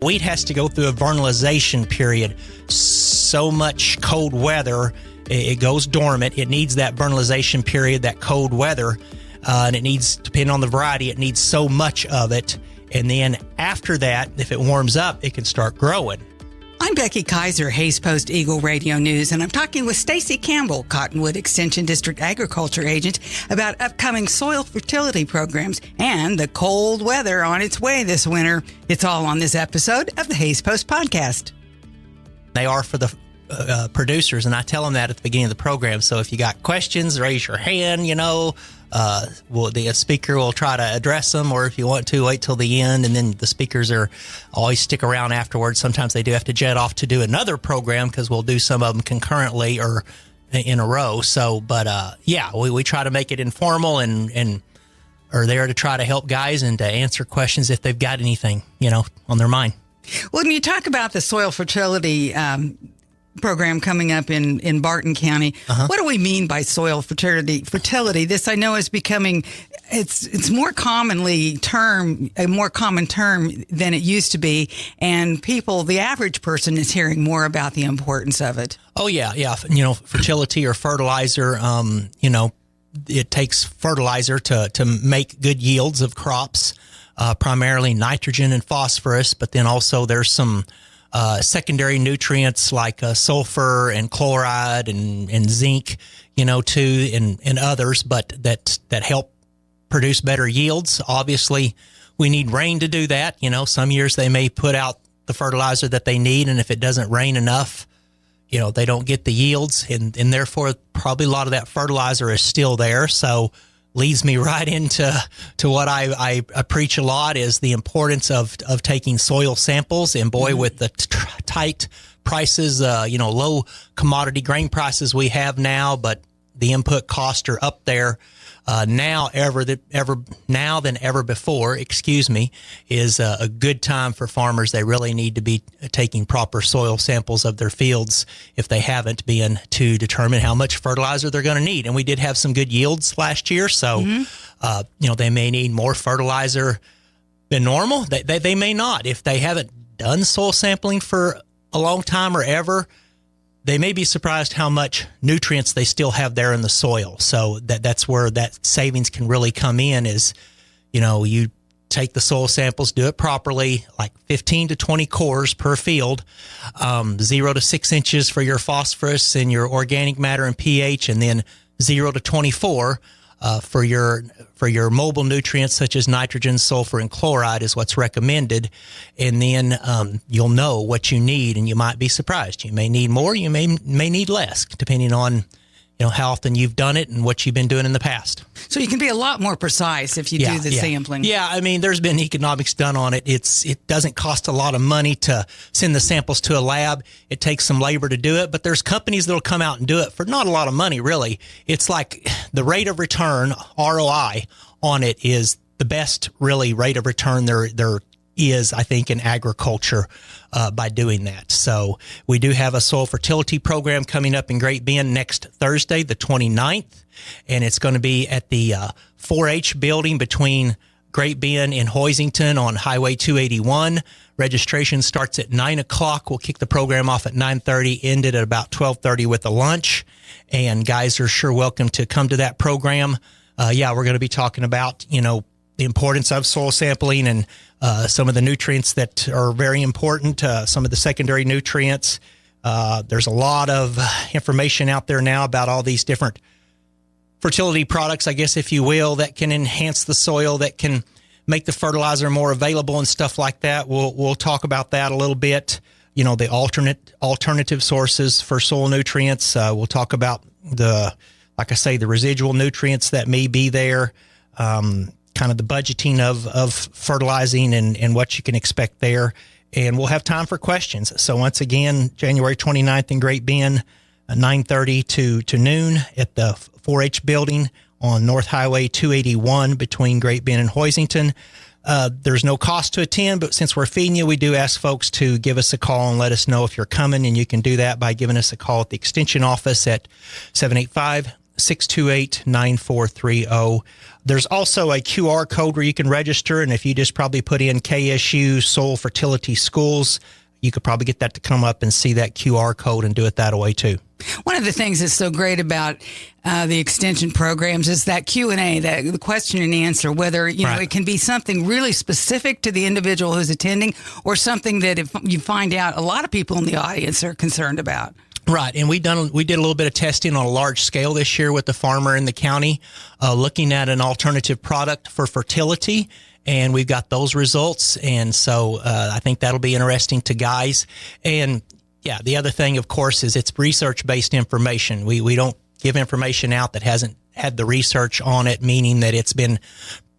Wheat has to go through a vernalization period. So much cold weather, it goes dormant. It needs that vernalization period, that cold weather, and it needs, depending on the variety, it needs so much of it. And then after that, if it warms up, it can start growing. I'm Becky Kiser, Hays Post Eagle Radio News, and I'm talking with Stacy Campbell, Cottonwood Extension District Agriculture Agent, about upcoming soil fertility programs and the cold weather on its way this winter. It's all on this episode of the Hays Post Podcast. They are for the producers, and I tell them that at the beginning of the program. So if you got questions, raise your hand, the speaker will try to address them, or if you want to, wait till the end, and then the speakers are always stick around afterwards. Sometimes they do have to jet off to do another program because we'll do some of them concurrently or in a row. So, we try to make it informal and are there to try to help guys and to answer questions if they've got anything, on their mind. Well, when you talk about the soil fertility program coming up in Barton County. What do we mean by soil fertility? This I know is becoming, it's more commonly a more common term than it used to be, and the average person is hearing more about the importance of it. Oh yeah. Fertility or fertilizer, it takes fertilizer to make good yields of crops, primarily nitrogen and phosphorus, but then also there's some secondary nutrients like sulfur and chloride and zinc, too, and others, but that help produce better yields. Obviously, we need rain to do that. Some years they may put out the fertilizer that they need, and if it doesn't rain enough, they don't get the yields, and therefore probably a lot of that fertilizer is still there. So leads me right into what I preach a lot is the importance of taking soil samples. And boy, with the tight prices, low commodity grain prices we have now, but the input costs are up there now than ever before, is a good time for farmers. They really need to be taking proper soil samples of their fields if they haven't been, to determine how much fertilizer they're going to need. And we did have some good yields last year, so they may need more fertilizer than normal. They may not. If they haven't done soil sampling for a long time or ever, they may be surprised how much nutrients they still have there in the soil. So that's where that savings can really come in is, you take the soil samples, do it properly, like 15 to 20 cores per field, 0 to 6 inches for your phosphorus and your organic matter and pH, and then 0 to 24 for your mobile nutrients such as nitrogen, sulfur, and chloride is what's recommended. And then you'll know what you need, and you might be surprised. You may need more, you may need less, depending on how often you've done it and what you've been doing in the past. So you can be a lot more precise if you do the sampling. Yeah, there's been economics done on it. It doesn't cost a lot of money to send the samples to a lab. It takes some labor to do it, but there's companies that'll come out and do it for not a lot of money, really. It's like the rate of return, ROI, on it is the best, really, rate of return there is, I think, in agriculture by doing that. So we do have a soil fertility program coming up in Great Bend next Thursday, the 29th, and it's going to be at the 4-H building between Great Bend and Hoisington on Highway 281. Registration starts at 9 o'clock. We'll kick the program off at 9:30, end it at about 12:30 with a lunch, and guys are sure welcome to come to that program. We're going to be talking about, the importance of soil sampling and some of the nutrients that are very important, some of the secondary nutrients. There's a lot of information out there now about all these different fertility products, I guess, if you will, that can enhance the soil, that can make the fertilizer more available and stuff like that. We'll talk about that a little bit. The alternative sources for soil nutrients. We'll talk about the residual nutrients that may be there. Kind of the budgeting of fertilizing and what you can expect there. And we'll have time for questions. So once again, January 29th in Great Bend, 9:30 to noon at the 4-H building on North Highway 281 between Great Bend and Hoisington. There's no cost to attend, but since we're feeding you, we do ask folks to give us a call and let us know if you're coming. And you can do that by giving us a call at the Extension office at 785 628-9430. There's also a QR code where you can register, and if you just probably put in KSU Soil Fertility Schools, you could probably get that to come up and see that QR code and do it that way too. One of the things that's so great about the extension programs is that Q&A, the question and answer, whether it can be something really specific to the individual who's attending or something that if you find out a lot of people in the audience are concerned about. Right, and we did a little bit of testing on a large scale this year with the farmer in the county, looking at an alternative product for fertility, and we've got those results, and so I think that'll be interesting to guys. And yeah, the other thing, of course, is it's research-based information. We don't give information out that hasn't had the research on it, meaning that it's been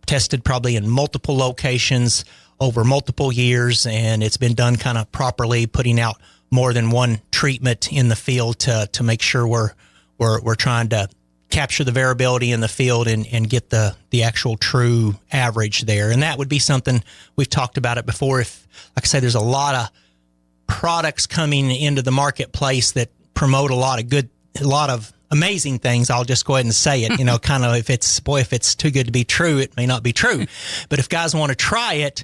tested probably in multiple locations over multiple years, and it's been done kind of properly, putting out more than one treatment in the field to make sure we're trying to capture the variability in the field and get the actual true average there. And that would be something we've talked about it before. If, like I say, there's a lot of products coming into the marketplace that promote a lot of amazing things. I'll just go ahead and say it, kind of if it's too good to be true, it may not be true. But if guys want to try it,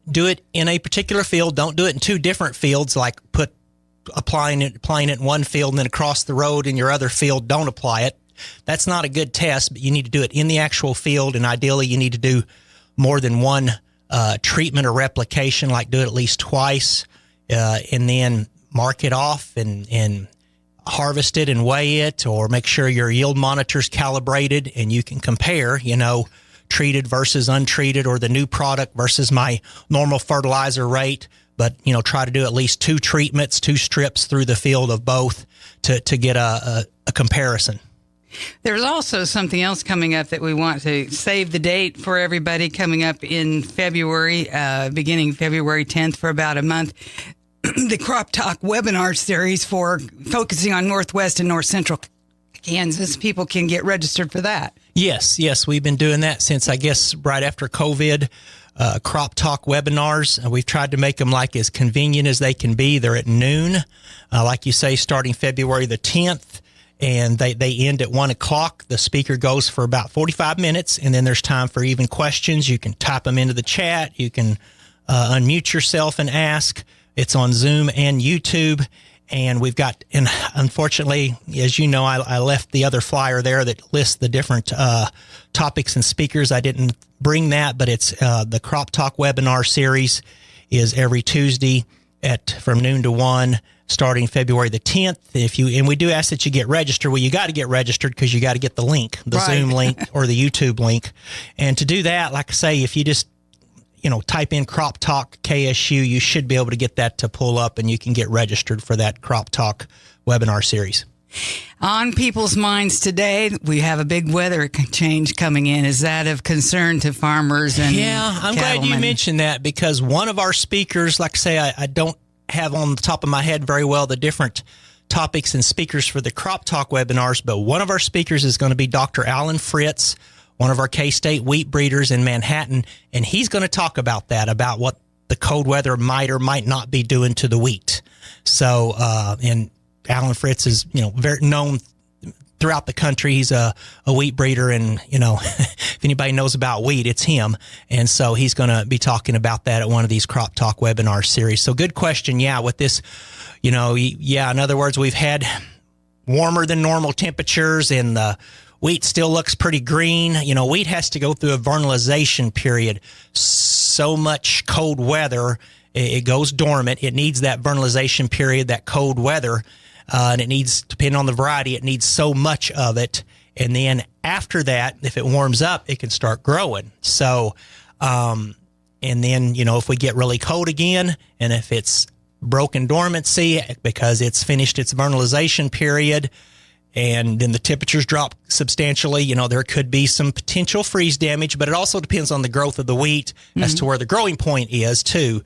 do it in a particular field. Don't do it in two different fields, like applying it in one field and then across the road in your other field, don't apply it. That's not a good test, but you need to do it in the actual field. And ideally you need to do more than one treatment or replication, like do it at least twice, and then mark it off and harvest it and weigh it, or make sure your yield monitor's calibrated and you can compare, treated versus untreated, or the new product versus my normal fertilizer rate. But, try to do at least two treatments, two strips through the field of both to get a comparison. There's also something else coming up that we want to save the date for everybody, coming up in February, beginning February 10th for about a month. The Crop Talk webinar series for focusing on Northwest and North Central Kansas. People can get registered for that. Yes. We've been doing that since, I guess, right after COVID. Crop Talk webinars. We've tried to make them as convenient as they can be. They're at noon, like you say, starting February the 10th, and they end at 1 o'clock. The speaker goes for about 45 minutes, and then there's time for even questions. You can type them into the chat. You can unmute yourself and ask. It's on Zoom and YouTube. And we've got, and unfortunately, as you know, I left the other flyer there that lists the different topics and speakers. I didn't bring that, but it's the Crop Talk webinar series is every Tuesday from noon to 1, starting February the 10th. And we do ask that you get registered. Well, you got to get registered because you got to get the link, the right. Zoom link or the YouTube link. And to do that, like I say, if you just type in Crop Talk KSU, you should be able to get that to pull up, and you can get registered for that Crop Talk webinar series. On people's minds today, we have a big weather change coming in. Is that of concern to farmers and I'm glad you mentioned that, because one of our speakers, like I say, I don't have on the top of my head very well the different topics and speakers for the Crop Talk webinars, but one of our speakers is going to be Dr. Alan Fritz, one of our K-State wheat breeders in Manhattan, and he's going to talk about that, about what the cold weather might or might not be doing to the wheat. So, and Alan Fritz is, very known throughout the country. He's a wheat breeder, and, if anybody knows about wheat, it's him. And so he's going to be talking about that at one of these Crop Talk webinar series. So good question. Yeah, with this, in other words, we've had warmer than normal temperatures, and the wheat still looks pretty green. Wheat has to go through a vernalization period. So much cold weather, it goes dormant. It needs that vernalization period, that cold weather, and it needs, depending on the variety, it needs so much of it. And then after that, if it warms up, it can start growing. So, and then, if we get really cold again, and if it's broken dormancy because it's finished its vernalization period, and then the temperatures drop substantially, there could be some potential freeze damage, but it also depends on the growth of the wheat as to where the growing point is too.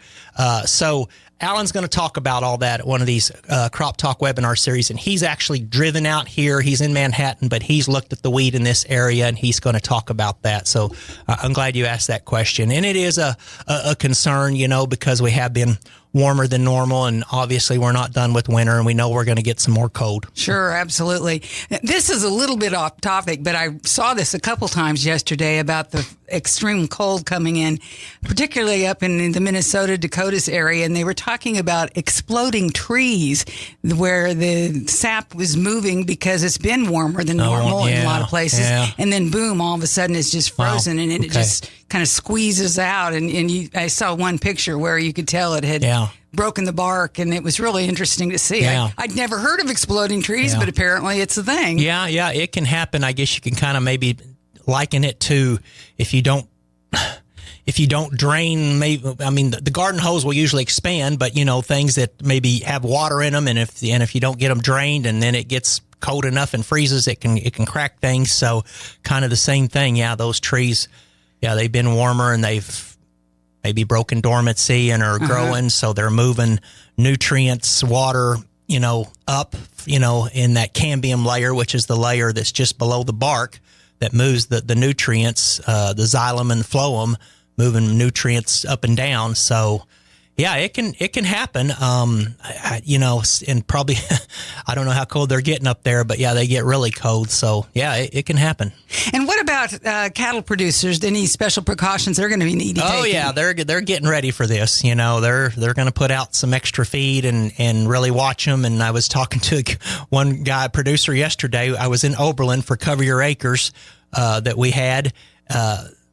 So Alan's going to talk about all that at one of these Crop Talk webinar series, and he's actually driven out here. He's in Manhattan, but he's looked at the weed in this area, and he's going to talk about that. So I'm glad you asked that question. And it is a concern, because we have been warmer than normal, and obviously we're not done with winter, and we know we're going to get some more cold. Sure, absolutely. This is a little bit off topic, but I saw this a couple times yesterday about the extreme cold coming in, particularly up in the Minnesota, Dakotas area, and they were talking about exploding trees where the sap was moving because it's been warmer than normal in a lot of places, and then boom, all of a sudden it's just frozen, and it just kind of squeezes out, and I saw one picture where you could tell it had broken the bark, and it was really interesting to see. I'd never heard of exploding trees, but apparently it's a thing. Yeah, it can happen. I guess you can kind of maybe liken it to if you don't drain, the garden hose will usually expand, but things that maybe have water in them, and if you don't get them drained, and then it gets cold enough and freezes, it can crack things. So kind of the same thing. Yeah, those trees, they've been warmer, and they've maybe broken dormancy and are growing, so they're moving nutrients, water, up, in that cambium layer, which is the layer that's just below the bark that moves the nutrients, the xylem and phloem, moving nutrients up and down. So it can happen. And probably, I don't know how cold they're getting up there, but they get really cold. So it can happen. And what about cattle producers? Any special precautions they're going to need to take? Oh yeah, they're getting ready for this. They're going to put out some extra feed and really watch them. And I was talking to one guy, producer, yesterday. I was in Oberlin for Cover Your Acres that we had.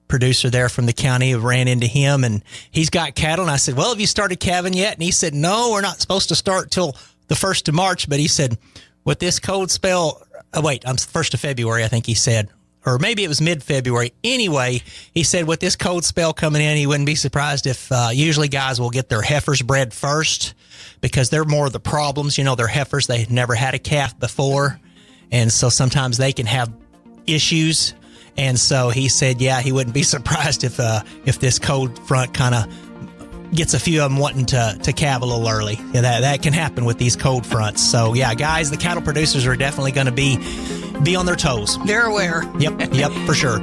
Producer there from the county, ran into him, and he's got cattle, and I said, well, have you started calving yet? And he said, no, we're not supposed to start till the 1st of March, but he said, with this cold spell, 1st of February, I think he said, or maybe it was mid-February. Anyway, he said with this cold spell coming in, he wouldn't be surprised if usually guys will get their heifers bred first, because they're more of the problems. They're heifers, they never had a calf before, and so sometimes they can have issues. And so he said, he wouldn't be surprised if this cold front kind of gets a few of them wanting to calve a little early. That can happen with these cold fronts. So guys, the cattle producers are definitely going to be on their toes. They're aware. Yep, for sure.